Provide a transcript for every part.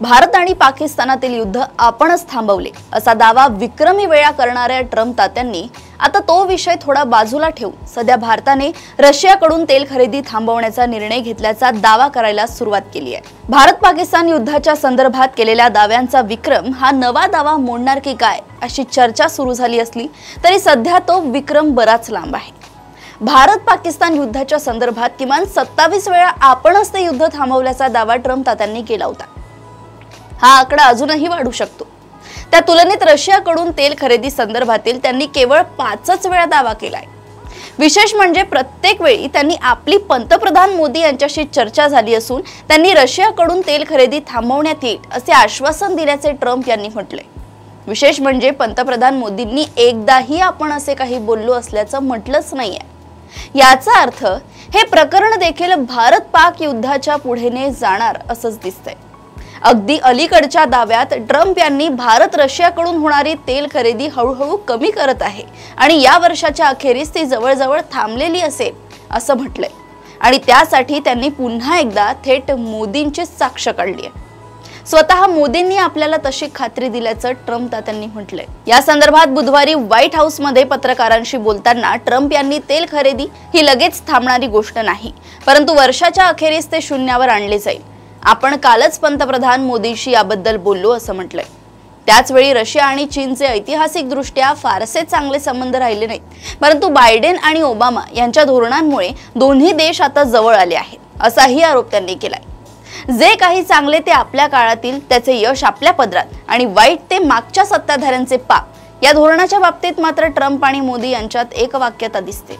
भारत आणि पाकिस्तानातील युद्ध आपणच थांबवले असा दावा विक्रमी वेळा करणाऱ्या ट्रम्प तात्यांनी आता तो विषय थोडा बाजूला ठेवून सध्या भारताने रशियाकडून तेल खरेदी थांबवण्याचा निर्णय घेतल्याचा दावा करायला सुरुवात केली आहे। भारत पाकिस्तान युद्धाच्या संदर्भात केलेल्या दाव्यांचा विक्रम हा नवा दावा मोडणार की काय अशी चर्चा सुरू झाली असली तरी सध्या तो विक्रम बराच लांब आहे। भारत पाकिस्तान युद्धाच्या संदर्भात किमान 27 वेळा आपणच ते युद्ध थांबवल्याचा दावा ट्रम्प तात्यांनी केला होता। हा आकडा अजूनही वाढू शकतो। त्या तुलनेत रशियाकडून तेल खरेदी संदर्भातील त्यांनी केवळ 5च वेळा दावा केलाय। विशेष म्हणजे प्रत्येक वेळी त्यांनी आपली पंतप्रधान मोदी यांच्याशी चर्चा झाली असून त्यांनी रशियाकडून तेल खरेदी थांबवण्यात येईल असे आश्वासन दिल्याचे ट्रम्प यांनी म्हटले। विशेष म्हणजे पंतप्रधान मोदींनी एकदाही आपण असे काही बोललो असल्याचं म्हटलंच नाहीये। याचा अर्थ हे प्रकरण देखील भारत पाक युद्धाच्या पुढेने जाणार असंच दिसतंय। अगदी अलीकडच्या दाव्यात ट्रम्प यांनी भारत रशियाकडून होणारी तेल खरेदी हळूहळू कमी करत आहे आणि या वर्षाच्या अखेरीस ती जवळजवळ थांबलेली असेल असं म्हटलंय आणि त्यासाठी त्यांनी पुन्हा एकदा थेट मोदींची साक्ष काढली आहे। स्वतः मोदींनी आपल्याला तशी खात्री दिल्याचं ट्रम्प तात्यांनी म्हटलंय। या संदर्भात बुधवारी व्हाईट हाऊस मध्ये पत्रकारांशी बोलताना ट्रम्प यांनी तेल खरेदी ही लगेच थांबणारी गोष्ट नाही, परंतु वर्षाच्या अखेरीस ते शून्यावर आणले जाईल। आपण कालच पंतप्रधान मोदींशी याबद्दल बोललो असं म्हटलंय। त्याच वेळी रशिया आणि चीनचे ऐतिहासिकदृष्ट्या फारसे चांगले संबंध राहिले नाहीत, परंतु बायडेन आणि ओबामा यांच्या धोरणांमुळे दोन्ही देश आता जवळ आले आहेत असाही आरोप त्यांनी केलाय। जे काही चांगले ते आपल्या काळातील त्याचे यश आपल्या पदरात आणि वाईट ते मागच्या सत्ताधाऱ्यांचे पाप या धोरणाच्या बाबतीत मात्र ट्रम्प आणि मोदी यांच्यात एकवाक्यता दिसते।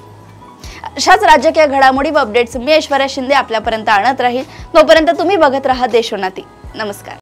अशाच राजकीय घडामोडी व अपडेट्स मी ऐश्वर्या शिंदे आपल्यापर्यंत आणत राहील। तोपर्यंत तुम्ही बघत राहा देशोन्नती। नमस्कार।